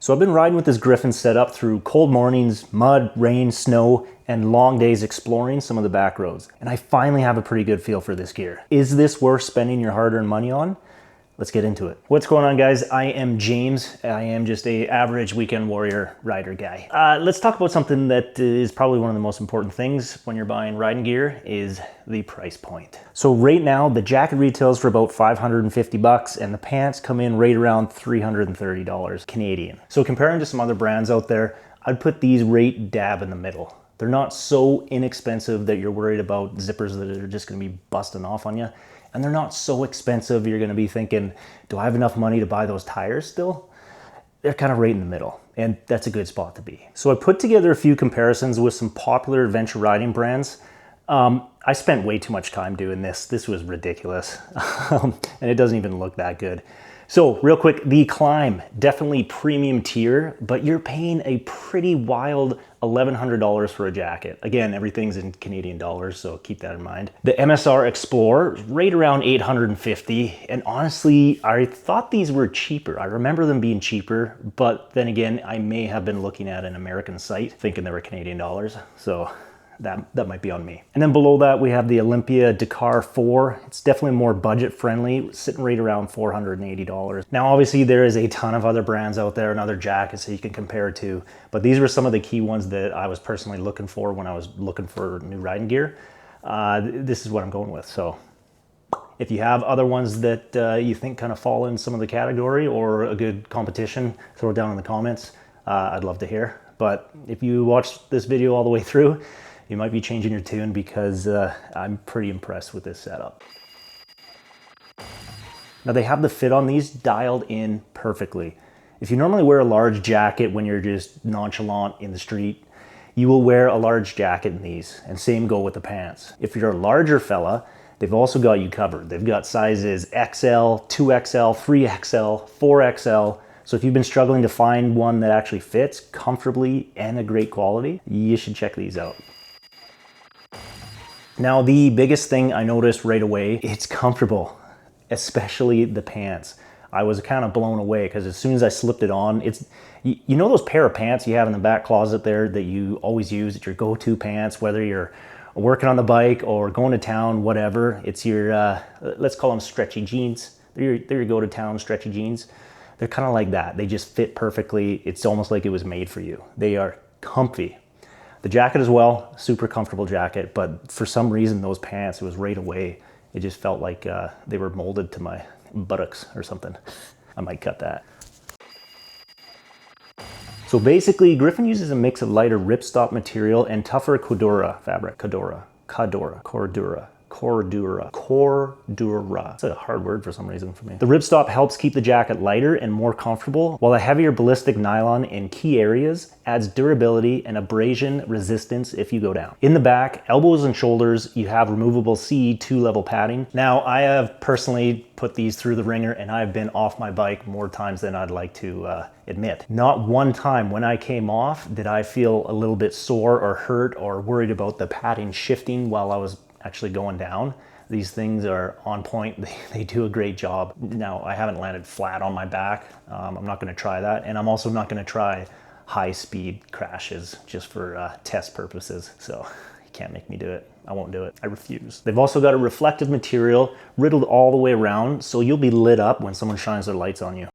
So I've been riding with this Gryphon setup through cold mornings, mud, rain, snow, and long days exploring some of the back roads. And I finally have a pretty good feel for this gear. Is this worth spending your hard-earned money on? Let's get into it. What's going on, guys? I am James. I am just a average weekend warrior rider guy. Let's talk about something that is probably one of the most important things when you're buying riding gear is the price point. So right now, the jacket retails for about 550 bucks and the pants come in right around $330 Canadian. So comparing to some other brands out there, I'd put these right dab in the middle. They're not so inexpensive that you're worried about zippers that are just gonna be busting off on you. And they're not so expensive you're gonna be thinking, do I have enough money to buy those tires still? They're kind of right in the middle, and that's a good spot to be. So I put together a few comparisons with some popular adventure riding brands. I spent way too much time doing this. This was ridiculous, and it doesn't even look that good. So real quick, the Klim, definitely premium tier, but you're paying a pretty wild $1,100 for a jacket. Again, everything's in Canadian dollars, so keep that in mind. The MSR Explorer, right around $850, and honestly, I thought these were cheaper. I remember them being cheaper, but then again, I may have been looking at an American site thinking they were Canadian dollars, so that might be on me. And then below that, we have the Olympia Dakar 4. It's definitely more budget friendly, sitting right around $480. Now, obviously there is a ton of other brands out there and other jackets that you can compare to, but these were some of the key ones that I was personally looking for when I was looking for new riding gear. This is what I'm going with. So if you have other ones that you think kind of fall in some of the category or a good competition, throw it down in the comments. I'd love to hear. But if you watch this video all the way through, you might be changing your tune because I'm pretty impressed with this setup. Now they have the fit on these dialed in perfectly. If you normally wear a large jacket when you're just nonchalant in the street, you will wear a large jacket in these, and same go with the pants. If you're a larger fella, they've also got you covered. They've got sizes XL, 2XL, 3XL, 4XL. So if you've been struggling to find one that actually fits comfortably and a great quality, you should check these out. Now, the biggest thing I noticed right away, it's comfortable, especially the pants. I was kind of blown away because as soon as I slipped it on, you know those pair of pants you have in the back closet there that you always use, it's your go-to pants, whether you're working on the bike or going to town, whatever. It's your, let's call them stretchy jeans. They're your go-to-town stretchy jeans. They're kind of like that. They just fit perfectly. It's almost like it was made for you. They are comfy. The jacket as well, super comfortable jacket, but for some reason those pants, it was right away. It just felt like they were molded to my buttocks or something. I might cut that. So basically, Gryphon uses a mix of lighter ripstop material and tougher Cordura fabric. Cordura. It's a hard word for some reason for me. The ripstop helps keep the jacket lighter and more comfortable, while a heavier ballistic nylon in key areas adds durability and abrasion resistance if you go down. In the back, elbows and shoulders, you have removable CE2 level padding. Now, I have personally put these through the ringer and I've been off my bike more times than I'd like to admit. Not one time when I came off did I feel a little bit sore or hurt or worried about the padding shifting while I was actually going down. These things are on point. They do a great job. Now, I haven't landed flat on my back. I'm not gonna try that. And I'm also not gonna try high speed crashes just for test purposes. So you can't make me do it. I won't do it. I refuse. They've also got a reflective material riddled all the way around, so you'll be lit up when someone shines their lights on you.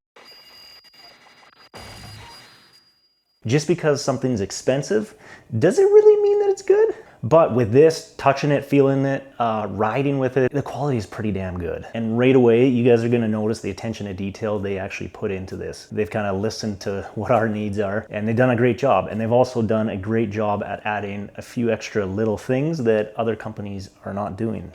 Just because something's expensive, does it really mean that it's good? But with this, touching it, feeling it, riding with it, the quality is pretty damn good. And right away, you guys are gonna notice the attention to detail they actually put into this. They've kind of listened to what our needs are, and they've done a great job. And they've also done a great job at adding a few extra little things that other companies are not doing.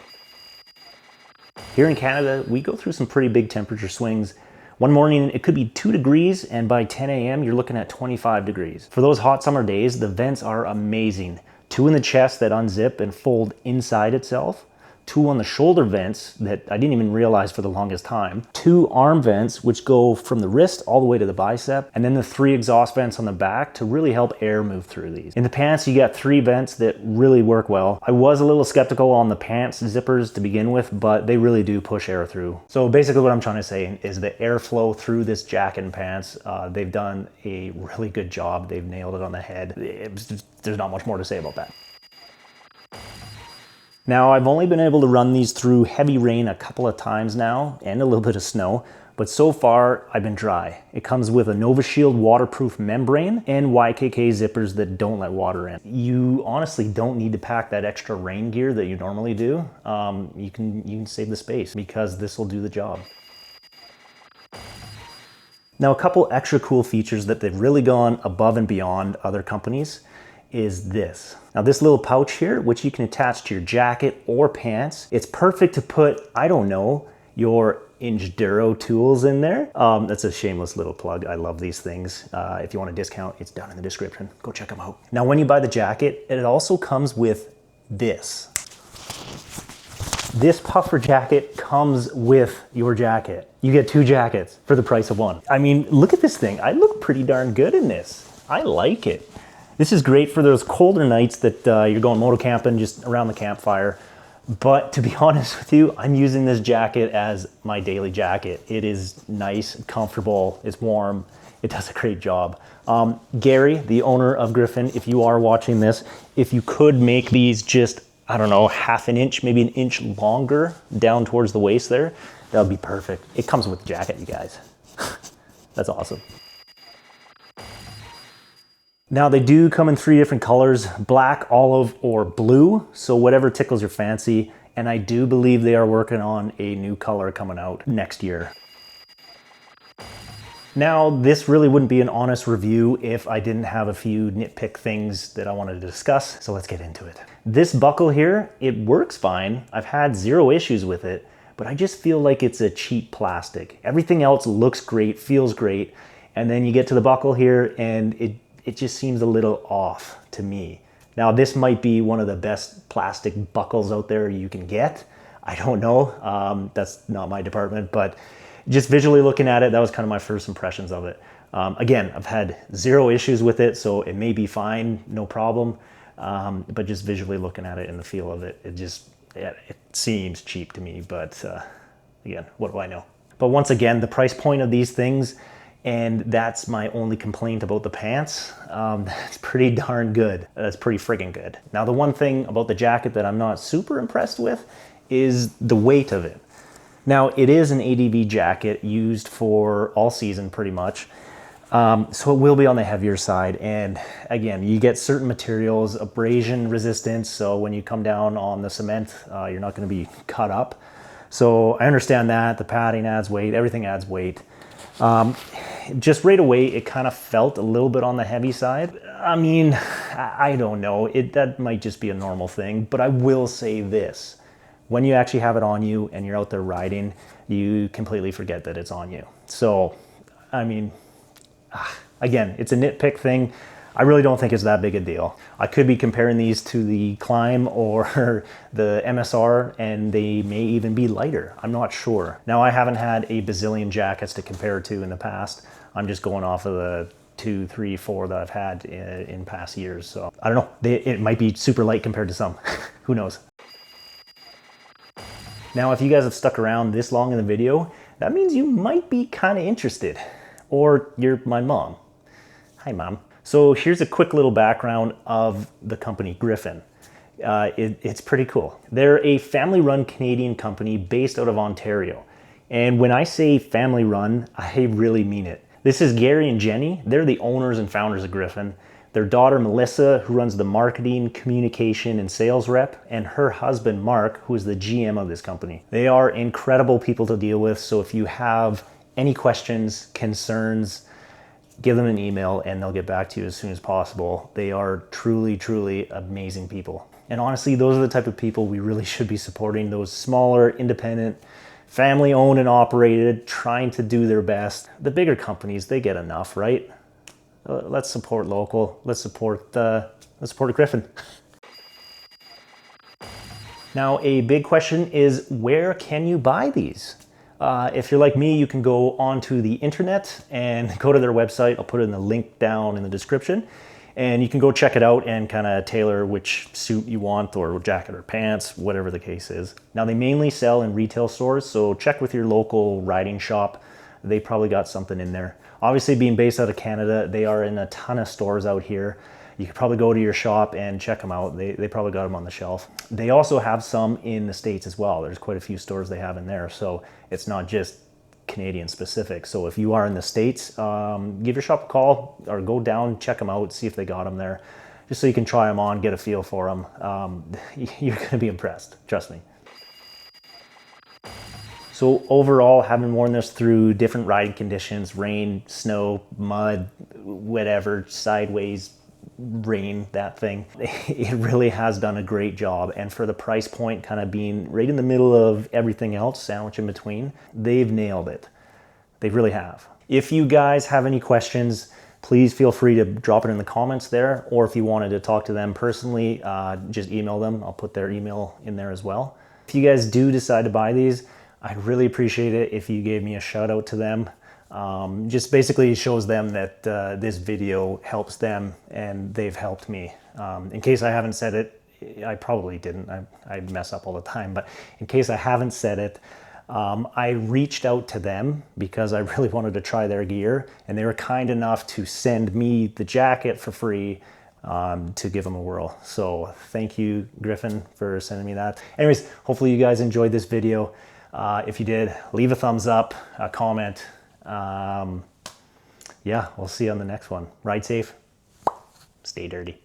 Here in Canada, we go through some pretty big temperature swings. One morning, it could be 2 degrees, and by 10 a.m., you're looking at 25 degrees. For those hot summer days, the vents are amazing. 2 in the chest that unzip and fold inside itself, 2 on the shoulder vents that I didn't even realize for the longest time, 2 arm vents which go from the wrist all the way to the bicep, and then the 3 exhaust vents on the back to really help air move through these. In the pants, you got 3 vents that really work well. I was a little skeptical on the pants zippers to begin with, but they really do push air through. So basically what I'm trying to say is the airflow through this jacket and pants, they've done a really good job. They've nailed it on the head. There's not much more to say about that. Now, I've only been able to run these through heavy rain a couple of times now and a little bit of snow, but so far I've been dry. It comes with a Nova Shield waterproof membrane and YKK zippers that don't let water in. You honestly don't need to pack that extra rain gear that you normally do. You can save the space because this will do the job. Now, a couple extra cool features that they've really gone above and beyond other companies is this. Now, this little pouch here, which you can attach to your jacket or pants, it's perfect to put, I don't know, your Enduro tools in there. That's a shameless little plug. I love these things. If you want a discount, it's down in the description. Go check them out. Now, when you buy the jacket, it also comes with this. This puffer jacket comes with your jacket. You get 2 jackets for the price of 1. I mean, look at this thing. I look pretty darn good in this. I like it. This is great for those colder nights that you're going moto camping just around the campfire. But to be honest with you, I'm using this jacket as my daily jacket. It is nice, comfortable, it's warm, it does a great job. Gary, the owner of Gryphon, if you are watching this, if you could make these just, I don't know, half an inch, maybe an inch longer down towards the waist there, that would be perfect. It comes with the jacket, you guys. That's awesome. Now, they do come in 3 different colors, black, olive, or blue, so whatever tickles your fancy, and I do believe they are working on a new color coming out next year. Now, this really wouldn't be an honest review if I didn't have a few nitpick things that I wanted to discuss, so let's get into it. This buckle here, it works fine. I've had 0 issues with it, but I just feel like it's a cheap plastic. Everything else looks great, feels great, and then you get to the buckle here and it just seems a little off to me. Now, this might be one of the best plastic buckles out there you can get. I don't know, that's not my department, but just visually looking at it, that was kind of my first impressions of it. Again, I've had 0 issues with it, so it may be fine, no problem. But just visually looking at it and the feel of it, it seems cheap to me, but again, what do I know? But once again, the price point of these things, and that's my only complaint about the pants. That's pretty darn good. That's pretty friggin' good. Now, the one thing about the jacket that I'm not super impressed with is the weight of it. Now, it is an ADV jacket used for all season pretty much. So it will be on the heavier side. And again, you get certain materials, abrasion resistance. So when you come down on the cement, you're not gonna be cut up. So I understand that. The padding adds weight, everything adds weight. Just right away, it kind of felt a little bit on the heavy side. I mean, I don't know, that might just be a normal thing, but I will say this. When you actually have it on you and you're out there riding, you completely forget that it's on you. So, I mean, again, it's a nitpick thing. I really don't think it's that big a deal. I could be comparing these to the Klim or the MSR, and they may even be lighter. I'm not sure. Now, I haven't had a bazillion jackets to compare to in the past. I'm just going off of the 2, 3, 4 that I've had in past years. So I don't know. It might be super light compared to some. Who knows? Now, if you guys have stuck around this long in the video, that means you might be kind of interested. Or you're my mom. Hi, Mom. So here's a quick little background of the company Gryphon. It's pretty cool. They're a family-run Canadian company based out of Ontario. And when I say family-run, I really mean it. This is Gary and Jenny. They're the owners and founders of Gryphon. Their daughter, Melissa, who runs the marketing, communication, and sales rep, and her husband, Mark, who is the GM of this company. They are incredible people to deal with, so if you have any questions, concerns, give them an email and they'll get back to you as soon as possible. They are truly, truly amazing people. And honestly, those are the type of people we really should be supporting, those smaller, independent, family-owned and operated, trying to do their best. The bigger companies, they get enough, right? Let's support local. Let's support Gryphon. Now, a big question is, where can you buy these? If you're like me, you can go onto the internet and go to their website. I'll put in the link down in the description. And you can go check it out and kind of tailor which suit you want, or jacket or pants, whatever the case is. Now, they mainly sell in retail stores, so check with your local riding shop. They probably got something in there. Obviously, being based out of Canada, they are in a ton of stores out here. You could probably go to your shop and check them out. They probably got them on the shelf. They also have some in the States as well. There's quite a few stores they have in there, so it's not just Canadian specific. So if you are in the States, give your shop a call or go down, check them out, see if they got them there, just so you can try them on, get a feel for them. You're going to be impressed, trust me. So overall, having worn this through different riding conditions, rain, snow, mud, whatever, sideways, rain, that thing, it really has done a great job. And for the price point, kind of being right in the middle of everything else, sandwich in between, they've nailed it. They really have. If you guys have any questions, please feel free to drop it in the comments there, or if you wanted to talk to them personally, just email them. I'll put their email in there as well. If you guys do decide to buy these, I'd really appreciate it if you gave me a shout out to them. Just basically shows them that this video helps them and they've helped me. In case I haven't said it, I probably didn't, I mess up all the time, but in case I haven't said it, I reached out to them because I really wanted to try their gear, and they were kind enough to send me the jacket for free to give them a whirl. So thank you, Gryphon, for sending me that. Anyways, hopefully you guys enjoyed this video. If you did, leave a thumbs up, a comment. Yeah, we'll see you on the next one. Ride safe, stay dirty.